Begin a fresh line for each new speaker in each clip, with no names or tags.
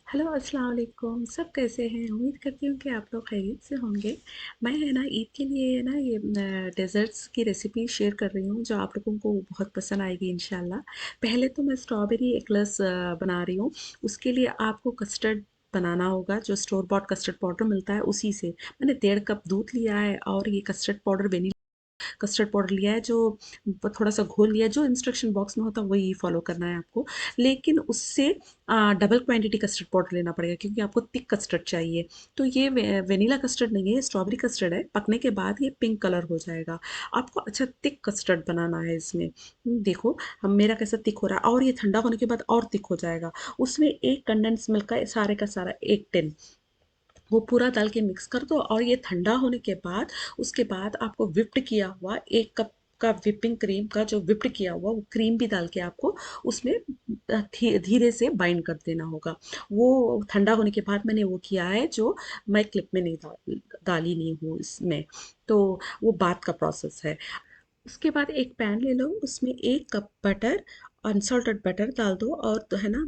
Hello अस्सलाम वालेकुम। सब कैसे हैं? उम्मीद करती हूँ कि आप लोग खैरियत से होंगे। मैं है ना ईद के लिए है ना ये डेज़र्ट्स की रेसिपी शेयर कर रही हूँ जो आप लोगों को बहुत पसंद आएगी इंशाल्लाह। पहले तो मैं स्ट्रॉबेरी एक्लेयर्स बना रही हूँ। उसके लिए आपको कस्टर्ड बनाना होगा। जो स्टोर बॉट कस्टर्ड पाउडर मिलता है उसी से मैंने 1.5 कप दूध लिया है और ये कस्टर्ड पाउडर कस्टर्ड पाउडर लिया है। जो थोड़ा सा घोल लिया है, जो इंस्ट्रक्शन बॉक्स में होता है वही फॉलो करना है आपको। लेकिन उससे डबल क्वांटिटी कस्टर्ड पाउडर लेना पड़ेगा क्योंकि आपको थिक कस्टर्ड चाहिए। तो ये वेनिला कस्टर्ड नहीं है, ये स्ट्रॉबेरी कस्टर्ड है। पकने के बाद ये पिंक कलर हो जाएगा। आपको अच्छा थिक कस्टर्ड बनाना है इसमें। देखो हम मेरा कैसा थिक हो रहा है और ये ठंडा होने के बाद और थिक हो जाएगा। उसमें एक कंडेंस मिल्क का सारा एक टिन वो पूरा डाल के मिक्स कर दो और ये ठंडा होने के बाद उसके बाद आपको विप्ड किया हुआ 1 कप का विपिंग क्रीम का जो विप्ड किया हुआ वो क्रीम भी डाल के आपको उसमें धीरे से बाइंड कर देना होगा। वो ठंडा होने के बाद मैंने वो किया है जो मैं क्लिप में नहीं डाली नहीं हूँ इसमें। तो वो बाद का प्रोसेस है। उसके बाद एक पैन ले लो, उसमें 1 कप बटर, अनसॉल्टेड बटर डाल दो और तो है ना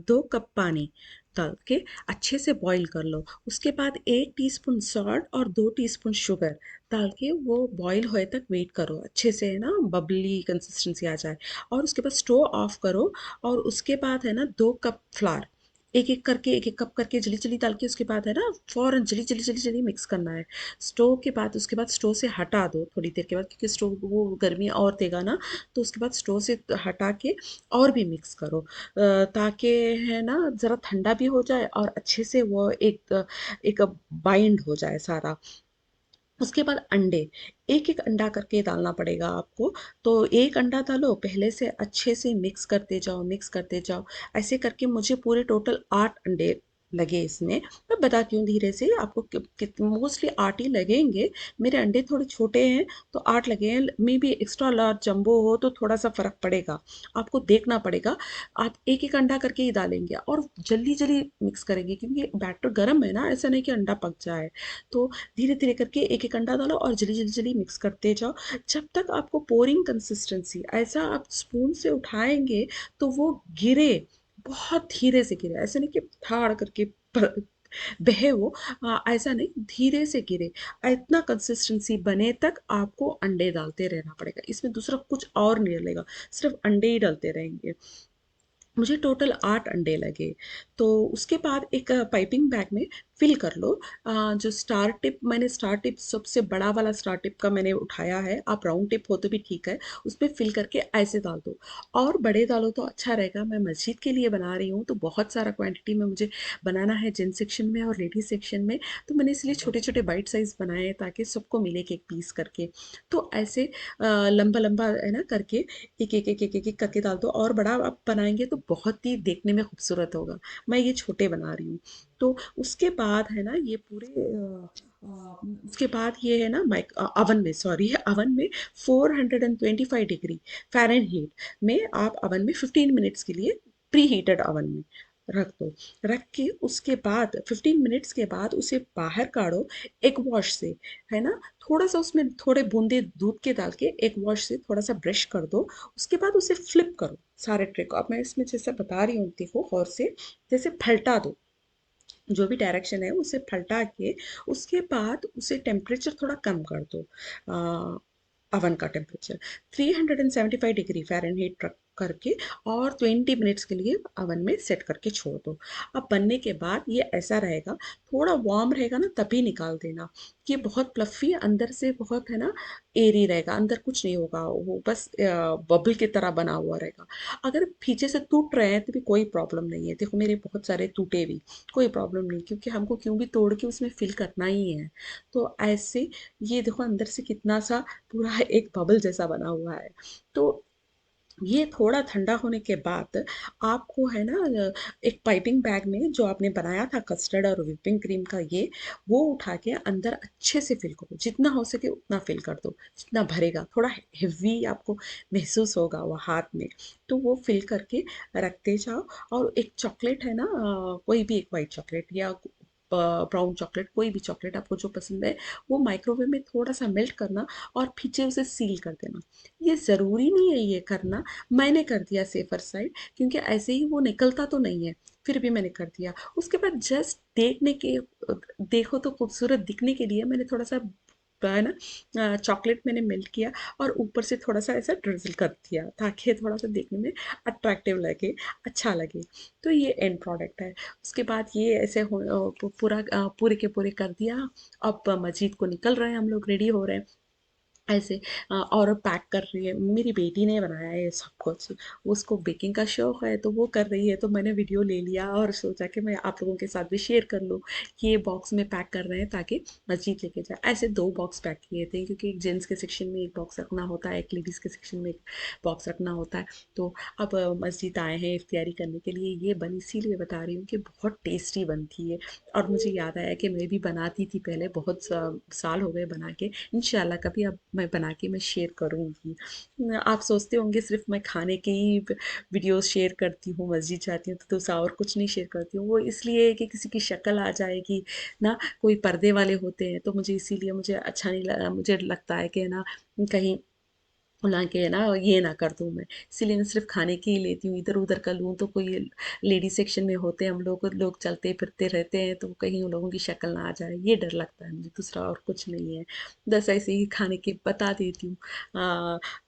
2 कप पानी डाल के अच्छे से बॉईल कर लो। उसके बाद 1 टीस्पून सॉल्ट और 2 टीस्पून शुगर डाल के वो बॉईल होए तक वेट करो, अच्छे से है ना बबली कंसिस्टेंसी आ जाए। और उसके बाद स्टोव ऑफ करो और उसके बाद है ना 2 कप फ्लावर एक एक कप करके जली जली डाल के उसके बाद है ना फौरन जली जली जली जली मिक्स करना है। स्टोव के बाद उसके बाद स्टोव से हटा दो थोड़ी देर के बाद क्योंकि स्टोव वो गर्मी और देगा ना। तो उसके बाद स्टोव से हटा के और भी मिक्स करो ताकि है ना ज़रा ठंडा भी हो जाए और अच्छे से वो एक बाइंड हो जाए सारा। उसके बाद अंडे एक एक अंडा करके डालना पड़ेगा आपको। तो एक अंडा डालो, पहले से अच्छे से मिक्स करते जाओ मिक्स करते जाओ। ऐसे करके मुझे पूरे टोटल 8 अंडे लगे इसमें। मैं बताती हूँ धीरे से आपको मोस्टली 8 ही लगेंगे। मेरे अंडे थोड़े छोटे हैं तो 8 लगे हैं। May be extra large jumbo हो तो थोड़ा सा फर्क पड़ेगा, आपको देखना पड़ेगा। आप एक एक अंडा करके ही डालेंगे और जल्दी जल्दी मिक्स करेंगे क्योंकि बैटर गर्म है ना, ऐसा नहीं कि अंडा पक जाए। तो धीरे धीरे करके एक एक अंडा डालो और जल्दी जल्दी जल्दी मिक्स करते जाओ जब तक आपको पोरिंग कंसिस्टेंसी ऐसा आप स्पून से उठाएंगे तो वो गिरे, बहुत धीरे से गिरे, ऐसे नहीं कि ठाड़ करके बहे वो। ऐसा नहीं, धीरे से गिरे। इतना कंसिस्टेंसी बने तक आपको अंडे डालते रहना पड़ेगा, इसमें दूसरा कुछ और नहीं डलेगा, सिर्फ अंडे ही डलते रहेंगे। मुझे टोटल 8 अंडे लगे। तो उसके बाद एक पाइपिंग बैग में फिल कर लो। जो स्टार टिप मैंने स्टार टिप सबसे बड़ा वाला स्टार टिप का मैंने उठाया है, आप राउंड टिप हो तो भी ठीक है। उसमें फिल करके ऐसे डाल दो और बड़े डालो तो अच्छा रहेगा। मैं मस्जिद के लिए बना रही हूँ तो बहुत सारा क्वांटिटी में मुझे बनाना है, जेंट्स सेक्शन में और लेडीज सेक्शन में। तो मैंने इसलिए छोटे छोटे बाइट साइज बनाए हैं ताकि सबको मिले एक पीस करके। तो ऐसे लंबा लंबा है ना करके एक करके डाल दो और बड़ा आप बनाएंगे तो बहुत ही देखने में खूबसूरत होगा। मैं ये छोटे बना रही हूँ। तो उसके बाद है ना ये पूरे उसके बाद ये है ना अवन में, सॉरी, अवन में 425 डिग्री फ़ारेनहीट में आप अवन में 15 मिनट्स के लिए प्री हीटेड अवन में रख दो। रख के उसके बाद 15 मिनट्स के बाद उसे बाहर काढ़ो एक वॉश से, है ना। थोड़ा सा उसमें थोड़े बूंदे दूध के डाल के एक वॉश से थोड़ा सा ब्रश कर दो। उसके बाद उसे फ्लिप करो सारे ट्रे को। अब मैं इसमें जैसे बता रही हूँ देखो गौर से, जैसे पलटा दो, जो भी डायरेक्शन है उसे पलटा के उसके बाद उसे टेम्परेचर थोड़ा कम कर दो। अवन का टेम्परेचर 375 डिग्री फ़ारेनहीट रख करके और 20 मिनट्स के लिए अवन में सेट करके छोड़ दो। अब बनने के बाद ये ऐसा रहेगा, थोड़ा वार्म रहेगा ना तभी निकाल देना। ये बहुत प्लफ़ी अंदर से बहुत है ना एयरी रहेगा, अंदर कुछ नहीं होगा, वो बस बबल की तरह बना हुआ रहेगा। अगर पीछे से टूट रहे हैं तो भी कोई प्रॉब्लम नहीं है। देखो मेरे बहुत सारे टूटे भी, कोई प्रॉब्लम नहीं क्योंकि हमको क्यों भी तोड़ के उसमें फिल करना ही है। तो ऐसे ये देखो अंदर से कितना सा पूरा एक बबल जैसा बना हुआ है। तो ये थोड़ा ठंडा होने के बाद आपको है ना एक पाइपिंग बैग में जो आपने बनाया था कस्टर्ड और व्हिपिंग क्रीम का ये वो उठा के अंदर अच्छे से फिल करो, जितना हो सके उतना फिल कर दो। जितना भरेगा थोड़ा हेवी आपको महसूस होगा वो हाथ में, तो वो फिल करके रखते जाओ। और एक चॉकलेट है ना कोई भी एक वाइट चॉकलेट या ब्राउन चॉकलेट, कोई भी चॉकलेट आपको जो पसंद है, वो माइक्रोवेव में थोड़ा सा मेल्ट करना और पीछे उसे सील कर देना। ये ज़रूरी नहीं है ये करना, मैंने कर दिया सेफर साइड, क्योंकि ऐसे ही वो निकलता तो नहीं है, फिर भी मैंने कर दिया। उसके बाद जस्ट देखने के, देखो तो खूबसूरत दिखने के लिए मैंने थोड़ा सा है ना चॉकलेट मैंने मेल्ट किया और ऊपर से थोड़ा सा ऐसा ड्रिजल कर दिया, ताकि थोड़ा सा देखने में अट्रैक्टिव लगे, अच्छा लगे। तो ये एंड प्रोडक्ट है। उसके बाद ये ऐसे पूरे के पूरे कर दिया। अब मस्जिद को निकल रहे हैं हम लोग, रेडी हो रहे हैं ऐसे। और पैक कर रही है, मेरी बेटी ने बनाया है ये सब कुछ, उसको बेकिंग का शौक है तो वो कर रही है, तो मैंने वीडियो ले लिया और सोचा कि मैं आप लोगों के साथ भी शेयर कर लूँ कि ये बॉक्स में पैक कर रहे हैं ताकि मस्जिद लेके जाए। ऐसे दो बॉक्स पैक किए थे, क्योंकि एक जेंट्स के सेक्शन में एक बॉक्स रखना होता है, एक लेडीज़ के सेक्शन में एक बॉक्स रखना होता है। तो अब मस्जिद आए हैं इफ्तियारी करने के लिए, ये बनी इसीलिए बता रही हूँ कि बहुत टेस्टी बनती है। और मुझे याद आया कि मैं भी बनाती थी पहले, बहुत साल हो गए बना के। इंशाल्लाह कभी अब मैं बना के मैं शेयर करूँगी। आप सोचते होंगे सिर्फ मैं खाने के ही वीडियोस शेयर करती हूँ, मस्जिद जाती हूँ तो दूसरा और कुछ नहीं शेयर करती हूँ, वो इसलिए कि किसी की शक्ल आ जाएगी ना, कोई पर्दे वाले होते हैं तो मुझे इसीलिए मुझे अच्छा नहीं लगा, मुझे लगता है कि ना कहीं बुला के ना ये ना कर दूँ मैं, इसीलिए मैं सिर्फ खाने की ही लेती हूँ। इधर उधर का लूँ तो कोई लेडी सेक्शन में होते हैं हम लोग चलते फिरते रहते हैं, तो कहीं उन लोगों की शक्ल ना आ जाए, ये डर लगता है मुझे, दूसरा और कुछ नहीं है। बस ऐसे ही खाने के बता देती हूँ।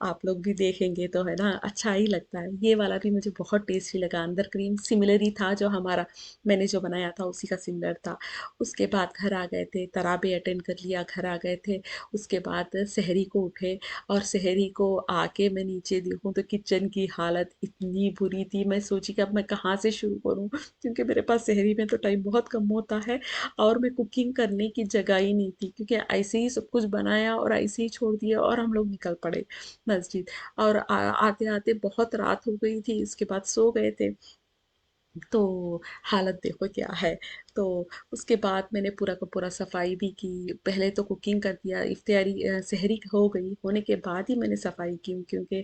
आप लोग भी देखेंगे तो है ना, अच्छा ही लगता है। ये वाला भी मुझे बहुत टेस्टी लगा, अंदर क्रीम सिमिलर ही था, जो हमारा मैंने जो बनाया था उसी का सिमिलर था। उसके बाद घर आ गए थे, तराबी अटेंड कर लिया, घर आ गए थे। उसके बाद सहरी को उठे, और शहरी को आके मैं नीचे देखूं तो किचन की हालत इतनी बुरी थी, मैं सोची कि अब मैं कहाँ से शुरू करूं, क्योंकि मेरे पास शहरी में तो टाइम बहुत कम होता है और मैं कुकिंग करने की जगह ही नहीं थी, क्योंकि ऐसे ही सब कुछ बनाया और ऐसे ही छोड़ दिया और हम लोग निकल पड़े मस्जिद। और आते आते बहुत रात हो गई थी, इसके बाद सो गए थे। तो हालत देखो क्या है। तो उसके बाद मैंने पूरा का पूरा सफाई भी की, पहले तो कुकिंग कर दिया, इफ्तियारी सहरी हो गई, होने के बाद ही मैंने सफाई की, क्योंकि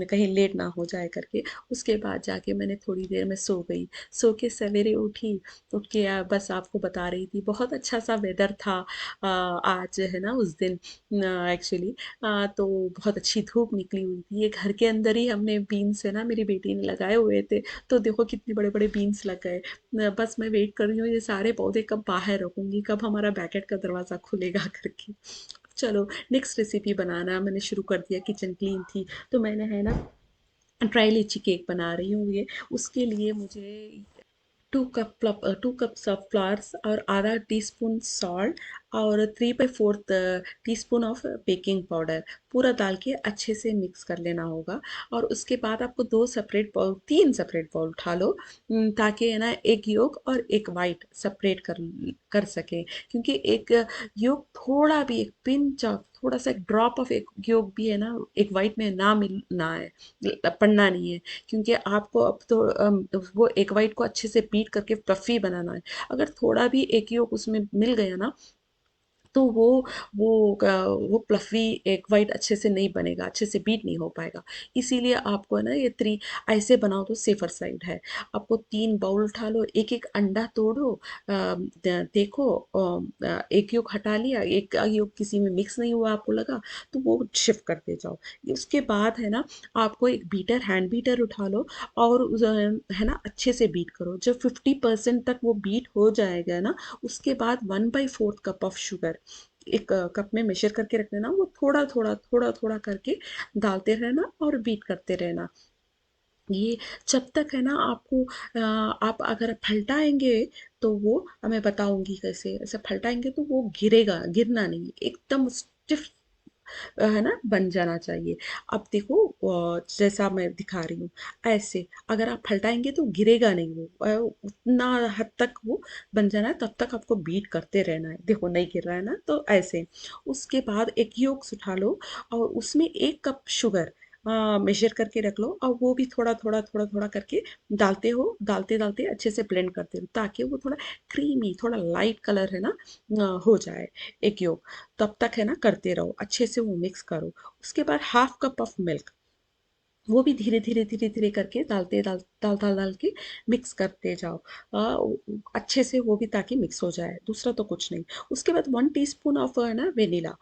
कहीं लेट ना हो जाए करके। उसके बाद जाके मैंने थोड़ी देर में सो गई, सो के सवेरे उठी, उठ के बस आपको बता रही थी, बहुत अच्छा सा वेदर था आज है ना उस दिन एक्चुअली। तो बहुत अच्छी धूप निकली हुई थी, ये घर के अंदर ही हमने बीन्स है ना मेरी बेटी ने लगाए हुए थे, तो देखो कितने बड़े बड़े बीन्स लग गए। बस मैं वेट कर रही हूँ ये सारे पौधे कब बाहर रखूंगी, कब हमारा बैकेट का दरवाज़ा खुलेगा करके। चलो नेक्स्ट रेसिपी बनाना मैंने शुरू कर दिया, किचन क्लीन थी तो मैंने है ना ड्राई लीची केक बना रही हूँ ये। उसके लिए मुझे 2 कप्स ऑफ फ्लावर्स और आधा टीस्पून सॉल्ट और 3/4 टीस्पून ऑफ बेकिंग पाउडर पूरा डाल के अच्छे से मिक्स कर लेना होगा। और उसके बाद आपको 3 सेपरेट बाउल उठा लो, ताकि है ना एक योक और एक वाइट सेपरेट कर कर सके, क्योंकि एक योक थोड़ा भी, एक पिंच ऑफ, थोड़ा सा एक ड्रॉप ऑफ एक योक भी है ना एक वाइट में ना मिलना है, पड़ना नहीं है। क्योंकि आपको अब तो वो एक वाइट को अच्छे से बीट करके फ्लफी बनाना है। अगर थोड़ा भी एक योग उसमें मिल गया ना, तो वो फ्लफी एक वाइट अच्छे से नहीं बनेगा, अच्छे से बीट नहीं हो पाएगा। इसीलिए आपको है ना ये थ्री ऐसे बनाओ तो सेफर साइड है। आपको 3 बाउल उठा लो, एक एक अंडा तोड़ो, देखो एक योग हटा लिया, एक योग किसी में मिक्स नहीं हुआ आपको लगा तो वो शिफ्ट करते जाओ। उसके बाद है ना आपको एक बीटर, हैंड बीटर उठा लो और है ना अच्छे से बीट करो। जब 50% तक वो बीट हो जाएगा ना, उसके बाद 1/4 कप ऑफ शुगर एक कप में मेजर करके रख लेना, वो थोड़ा थोड़ा करके डालते रहना और बीट करते रहना। ये जब तक है ना आपको आप अगर पलटाएंगे तो वो मैं बताऊंगी कैसे, ऐसे पलटाएंगे तो वो गिरेगा, गिरना नहीं, एकदम स्टिफ है ना बन जाना चाहिए। अब देखो जैसा मैं दिखा रही हूँ ऐसे, अगर आप पलटाएंगे तो गिरेगा नहीं वो, उतना हद तक वो बन जाना है, तब तक आपको बीट करते रहना है। देखो नहीं गिर रहा है ना, तो ऐसे। उसके बाद एक योक उठा लो और उसमें 1 कप शुगर मेजर करके रख लो, और वो भी थोड़ा थोड़ा करके डालते हो, डालते डालते अच्छे से ब्लेंड करते रहो, ताकि वो थोड़ा क्रीमी, थोड़ा लाइट कलर है ना हो जाए एक योग। तब तक है ना करते रहो, अच्छे से वो मिक्स करो। उसके बाद 1/2 कप ऑफ मिल्क, वो भी धीरे धीरे धीरे धीरे करके डालते डाल डाल डाल डाल के मिक्स करते जाओ। अच्छे से वो भी ताकि मिक्स हो जाए, दूसरा तो कुछ नहीं। उसके बाद 1 टीस्पून ऑफ है ना वेनिला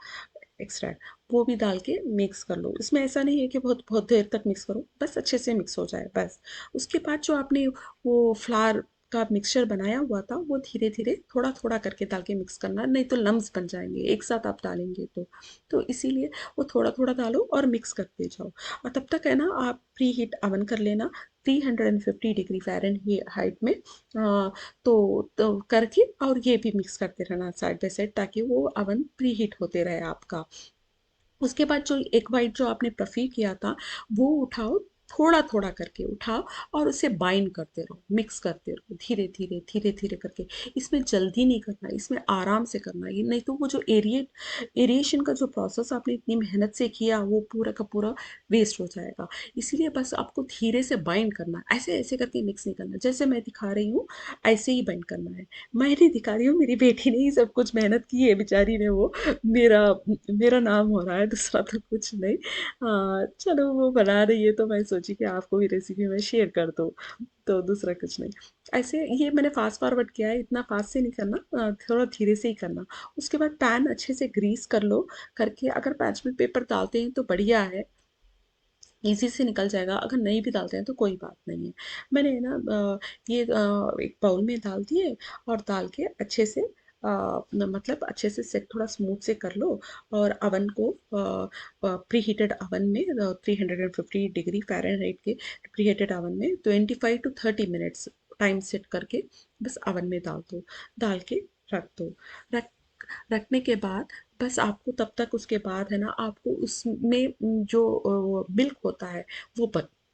एक्सट्रैक्ट, वो भी डाल के मिक्स कर लो। इसमें ऐसा नहीं है कि बहुत बहुत देर तक मिक्स करो, बस अच्छे से मिक्स हो जाए बस। उसके बाद जो आपने वो फ्लावर का मिक्सचर बनाया हुआ था, वो धीरे धीरे थोड़ा थोड़ा करके डाल के मिक्स करना, नहीं तो लम्स बन जाएंगे एक साथ आप डालेंगे तो इसीलिए वो थोड़ा थोड़ा डालो और मिक्स करते जाओ। और तब तक है ना आप प्री हीट अवन कर लेना 350 डिग्री फ़ारेनहाइट में। तो करके और ये भी मिक्स करते रहना साइड बाय साइड, ताकि वो अवन प्री हीट होते रहे आपका। उसके बाद जो एग वाइट जो आपने प्रीफी किया था, वो उठाओ, थोड़ा थोड़ा करके उठाओ और उसे बाइंड करते रहो, मिक्स करते रहो धीरे धीरे करके। इसमें जल्दी नहीं करना, इसमें आराम से करना, ये नहीं तो वो जो एरिएशन का जो प्रोसेस आपने इतनी मेहनत से किया, वो पूरा का पूरा वेस्ट हो जाएगा। इसीलिए बस आपको धीरे से बाइंड करना, ऐसे ऐसे करके मिक्स नहीं करना। जैसे मैं दिखा रही हूँ ऐसे ही बाइंड करना है। मैं नहीं दिखा रही हूँ, मेरी बेटी ने ही सब कुछ मेहनत की है बेचारी ने, वो मेरा मेरा नाम हो रहा है, दूसरा तो कुछ नहीं। हाँ चलो, वो बना रही है तो मैं सोची कि आपको भी रेसिपी में शेयर कर दूँ, तो दूसरा कुछ नहीं। ऐसे ये मैंने फास्ट फॉरवर्ड किया है, इतना फास्ट से नहीं करना, थोड़ा धीरे से ही करना। उसके बाद पैन अच्छे से ग्रीस कर लो, करके अगर पैचमेंट पेपर डालते हैं तो बढ़िया है, ईज़ी से निकल जाएगा। अगर नहीं भी डालते हैं तो कोई बात नहीं है। मैंने ना ये एक बाउल में डाल दिए, और डाल के अच्छे से मतलब अच्छे से सेट थोड़ा स्मूथ से कर लो। और अवन को प्री हीटेड अवन में 350 डिग्री फ़ारेनहाइट के प्री हीटेड अवन में 25 to 30 मिनट्स टाइम सेट करके बस अवन में डाल दो। डाल के रख दो। रख रखने के बाद बस आपको तब तक, उसके बाद है ना आपको उसमें जो मिल्क होता है वो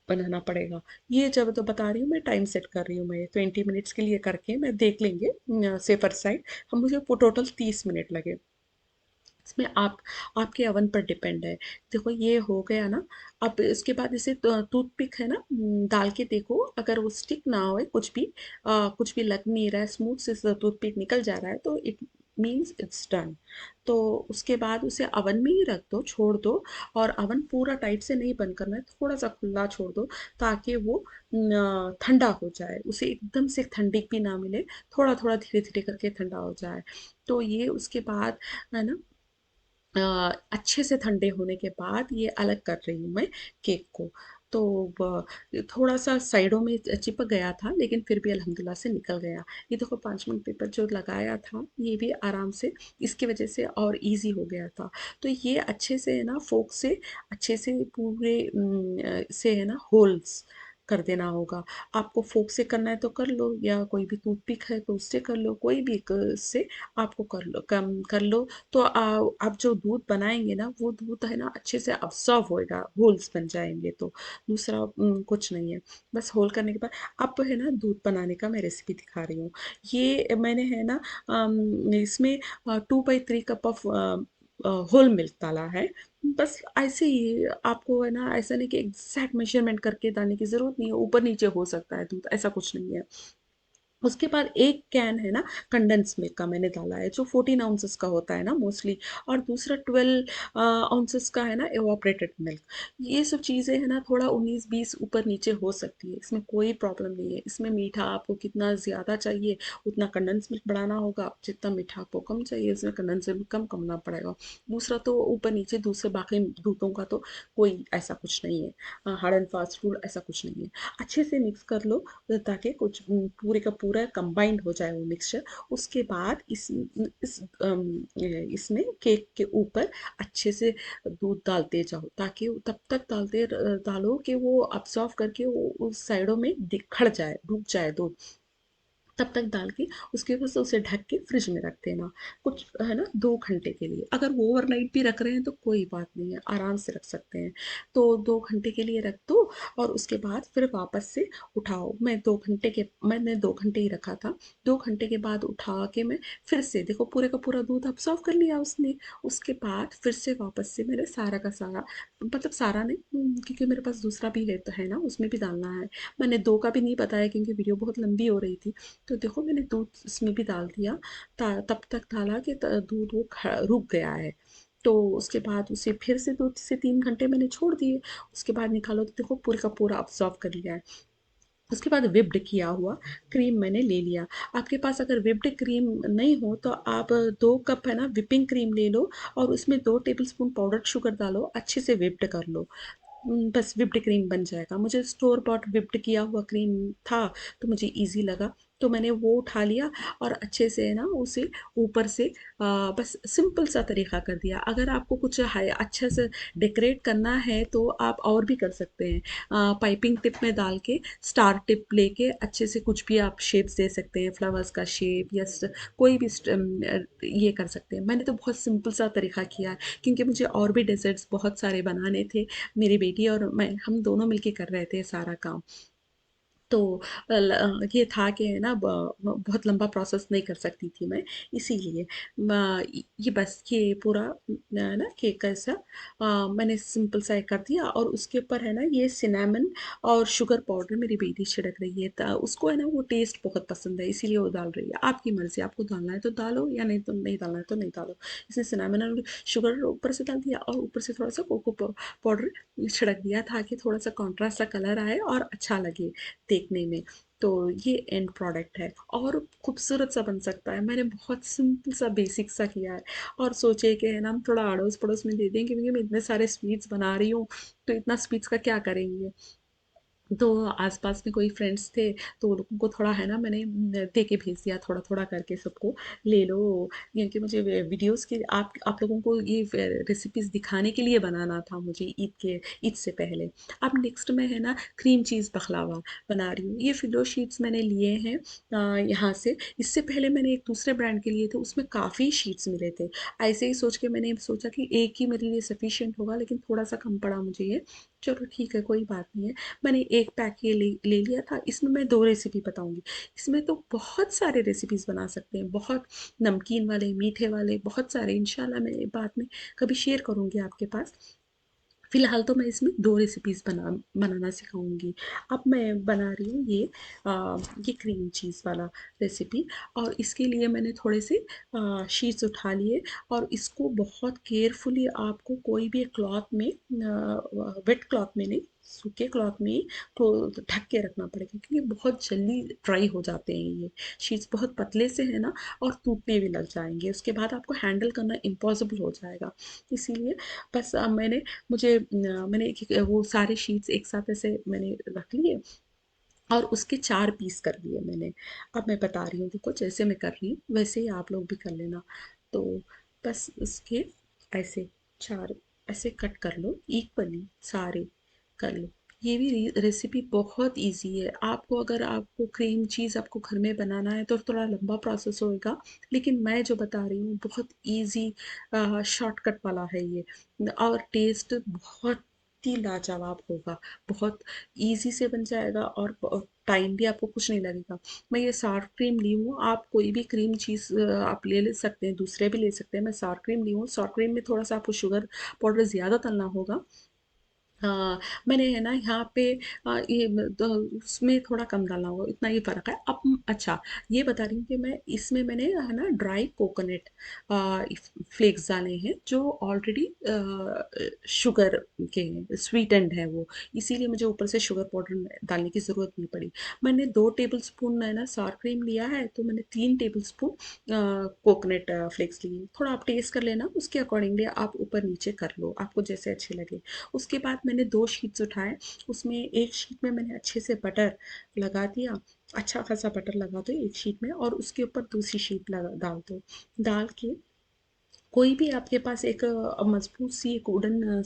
बनाना पड़ेगा। ये जब तो बता रही हूँ मैं, टाइम सेट कर रही हूँ मैं 20 मिनट्स के लिए करके, मैं देख लेंगे सेफर साइड। हम मुझे टोटल 30 मिनट लगे। इसमें आप आपके अवन पर डिपेंड है। देखो ये हो गया ना। अब इसके बाद इसे टूथपिक है ना, डाल के देखो, अगर वो स्टिक ना हो कुछ भी, कुछ भी लग नहीं रहा है, स्मूथ से टूथपिक निकल जा रहा है, तो इट मीन्स इट्स डन। तो उसके बाद उसे अवन में ही रख दो, छोड़ दो। और अवन पूरा टाइट से नहीं बंद करना है, थोड़ा सा खुला छोड़ दो, ताकि वो ठंडा हो जाए, उसे एकदम से ठंडी भी ना मिले, थोड़ा थोड़ा धीरे धीरे करके ठंडा हो जाए। तो ये उसके बाद है ना, अच्छे से ठंडे होने के बाद ये अलग कर रही हूँ मैं केक को। तो थोड़ा सा साइडों में चिपक गया था, लेकिन फिर भी अल्हम्दुलिल्लाह से निकल गया। ये देखो पाँचमेंट पेपर जो लगाया था, ये भी आराम से, इसकी वजह से और इजी हो गया था। तो ये अच्छे से है ना फोक से अच्छे से पूरे से है ना होल्स कर देना होगा। आपको फोक से करना है तो कर लो, या कोई भी टूथपिक है तो उससे कर लो, कोई भी से आपको कर लो, कम कर लो। तो आप जो दूध बनाएंगे ना, वो दूध है ना अच्छे से अब्सॉर्ब होएगा, होल्स बन जाएंगे। तो दूसरा कुछ नहीं है। बस होल करने के बाद अब है ना दूध बनाने का मैं रेसिपी दिखा रही हूँ। ये मैंने है ना इसमें 2/3 कप ऑफ होल मिल्क डाला है। बस ऐसे ही आपको है ना, ऐसा नहीं कि एग्जैक्ट मेजरमेंट करके डालने की ज़रूरत नहीं है, ऊपर नीचे हो सकता है दूध, ऐसा कुछ नहीं है। उसके बाद एक कैन है ना कंडेंस मिल्क का मैंने डाला है, जो 14 आउंसेस का होता है ना मोस्टली। और दूसरा 12 आउंसेस का है ना एवापरेटेड मिल्क। ये सब चीज़ें है ना थोड़ा 19-20 ऊपर नीचे हो सकती है, इसमें कोई प्रॉब्लम नहीं है। इसमें मीठा आपको कितना ज़्यादा चाहिए उतना कंडेंस मिल्क बढ़ाना होगा, जितना मीठा आपको कम चाहिए उसमें कंडेंस मिल्क कम करना पड़ेगा। दूसरा तो ऊपर नीचे दूसरे बाकी दूधों का तो कोई ऐसा कुछ नहीं है, हार्ड एंड फास्ट रूल ऐसा कुछ नहीं है। अच्छे से मिक्स कर लो, ताकि कुछ पूरे का पूरा कंबाइंड हो जाए वो मिक्सचर। उसके बाद इसमें केक के ऊपर अच्छे से दूध डालते जाओ, ताकि तब तक डालो कि वो अब्सॉर्ब करके वो उस साइडों में खड़ जाए, रुक जाए दूध। तब तक डाल के उसके बाद से उसे ढक के फ्रिज में रख देना, कुछ है ना 2 घंटे के लिए। अगर वो ओवरनाइट भी रख रहे हैं तो कोई बात नहीं है, आराम से रख सकते हैं। तो 2 घंटे के लिए रख दो, और उसके बाद फिर वापस से उठाओ। मैंने 2 घंटे ही रखा था। 2 घंटे के बाद उठा के मैं फिर से देखो, पूरे का पूरा दूध अब्सॉर्ब कर लिया उसने। उसके बाद फिर से वापस से मैंने सारा का सारा, मतलब सारा नहीं, क्योंकि मेरे पास दूसरा भी है तो है ना, उसमें भी डालना है। मैंने दो का भी नहीं बताया क्योंकि वीडियो बहुत लंबी हो रही थी। तो देखो मैंने दूध इसमें भी डाल दिया, तब तक डाला कि दूध वो रुक गया है। तो उसके बाद उसे फिर से 2 से 3 घंटे मैंने छोड़ दिए। उसके बाद निकालो तो देखो पूरे का पूरा अब्ज़ॉर्ब कर लिया है। उसके बाद व्हिप्ड किया हुआ क्रीम मैंने ले लिया। आपके पास अगर व्हिप्ड क्रीम नहीं हो तो आप 2 कप है ना व्हिपिंग क्रीम ले लो और उसमें 2 टेबलस्पून पाउडर्ड शुगर डालो, अच्छे से व्हिप्ड कर लो। बस व्हिप्ड क्रीम बन जाएगा। मुझे स्टोर बॉट व्हिप्ड किया हुआ क्रीम था, तो मुझे ईज़ी लगा, तो मैंने वो उठा लिया और अच्छे से है ना उसे ऊपर से बस सिंपल सा तरीका कर दिया। अगर आपको कुछ हाय अच्छे से डेकोरेट करना है तो आप और भी कर सकते हैं। पाइपिंग टिप में डाल के स्टार टिप लेके अच्छे से कुछ भी आप शेप्स दे सकते हैं, फ्लावर्स का शेप या कोई भी ये कर सकते हैं। मैंने तो बहुत सिंपल सा तरीका किया है क्योंकि मुझे और भी डेजर्ट्स बहुत सारे बनाने थे। मेरी बेटी और मैं हम दोनों मिलके कर रहे थे सारा काम। तो ये था कि है ना बहुत लंबा प्रोसेस नहीं कर सकती थी मैं, इसीलिए ये बस ये पूरा ना केक कैसा मैंने सिंपल सा कर दिया और उसके ऊपर है ना ये सिनेमन और शुगर पाउडर मेरी बेटी छिड़क रही है, उसको है ना वो टेस्ट बहुत पसंद है इसीलिए वो डाल रही है। आपकी मर्जी, आपको डालना है तो डालो या नहीं तो नहीं डालना है तो नहीं डालो। इसने सिनेमन और शुगर ऊपर से डाल दिया और ऊपर से थोड़ा सा कोको पाउडर छिड़क दिया ताकि थोड़ा सा कॉन्ट्रास्ट सा कलर आए और अच्छा लगे देखने में। तो ये एंड प्रोडक्ट है और खूबसूरत सा बन सकता है। मैंने बहुत सिंपल सा बेसिक सा किया है और सोचे कि है ना हम थोड़ा अड़ोस पड़ोस में दे दें क्योंकि मैं इतने सारे स्वीट्स बना रही हूँ, तो इतना स्वीट्स का क्या करेंगे। तो आसपास में कोई फ्रेंड्स थे तो वो लोगों को थोड़ा है ना मैंने दे के भेज दिया थोड़ा थोड़ा करके सबको, ले लो। क्योंकि मुझे वीडियोस के आप लोगों को ये रेसिपीज़ दिखाने के लिए बनाना था मुझे ईद से पहले। अब नेक्स्ट में है ना क्रीम चीज़ बखलावा बना रही हूँ। ये फिलो शीट्स मैंने लिए हैं यहाँ से। इससे पहले मैंने एक दूसरे ब्रांड के लिए थे, उसमें काफ़ी शीट्स मिले थे। ऐसे ही सोच के मैंने सोचा कि एक ही मेरे लिए सफिशिएंट होगा, लेकिन थोड़ा सा कम पड़ा मुझे ये। चलो ठीक है, कोई बात नहीं है। मैंने एक पैक ये ले लिया था। इसमें मैं 2 रेसिपी बताऊँगी। इसमें तो बहुत सारे रेसिपीज़ बना सकते हैं, बहुत नमकीन वाले, मीठे वाले, बहुत सारे। इंशाल्लाह मैं बाद में कभी शेयर करूँगी आपके पास। फ़िलहाल तो मैं इसमें 2 रेसिपीज़ बनाना सिखाऊँगी। अब मैं बना रही हूँ ये क्रीम चीज़ वाला रेसिपी और इसके लिए मैंने थोड़े से शीट्स उठा लिए और इसको बहुत केयरफुली आपको कोई भी क्लॉथ में वेट क्लॉथ में नहीं, सूखे क्लॉथ में ही तो ढक के रखना पड़ेगा क्योंकि बहुत जल्दी ड्राई हो जाते हैं ये। शीट्स बहुत पतले से है ना और टूटने भी लग जाएँगे। उसके बाद आपको हैंडल करना इम्पॉसिबल हो जाएगा। इसीलिए बस मैंने एक वो सारे शीट्स एक साथ ऐसे मैंने रख लिए और उसके 4 पीस कर दिए मैंने। अब मैं बता रही हूँ, देखो जैसे मैं कर रही हूँ वैसे ही आप लोग भी कर लेना। तो बस उसके ऐसे 4 ऐसे कट कर लो, इक्वली सारे कर लो। ये भी रेसिपी बहुत इजी है। आपको अगर आपको क्रीम चीज़ आपको घर में बनाना है तो थोड़ा लंबा प्रोसेस होएगा, लेकिन मैं जो बता रही हूँ बहुत इजी शॉर्टकट वाला है ये और टेस्ट बहुत ही लाजवाब होगा। बहुत ईज़ी से बन जाएगा और टाइम भी आपको कुछ नहीं लगेगा। मैं ये सार क्रीम ली हूँ, आप कोई भी क्रीम चीज़ आप ले सकते हैं, दूसरे भी ले सकते हैं। मैं सार क्रीम ली हूँ। सार क्रीम में थोड़ा सा आपको शुगर पाउडर ज़्यादा डालना होगा। हाँ, मैंने है ना यहाँ पे उसमें थोड़ा कम डालना होगा, इतना ही फ़र्क है। अब अच्छा, ये बता रही हूँ कि मैं इसमें मैंने है ना ड्राई कोकोनट फ्लेक्स डाले हैं जो ऑलरेडी शुगर के स्वीटेंड है वो, इसीलिए मुझे ऊपर से शुगर पाउडर डालने की ज़रूरत नहीं पड़ी। मैंने 2 टेबल स्पून है ना सार क्रीम लिया है तो मैंने 3 टेबल स्पून कोकोनट फ्लेक्स लिए। थोड़ा आप टेस्ट कर लेना, उसके अकॉर्डिंगली आप ऊपर नीचे कर लो, आपको जैसे अच्छे लगे। उसके बाद मैंने 2 शीट्स उठाए, उसमें एक शीट में मैंने अच्छे से बटर लगा दिया, अच्छा खासा बटर लगा दो एक शीट में और उसके ऊपर दूसरी शीट लगा डाल दो। डाल के कोई भी आपके पास एक मजबूत सी एक वुडन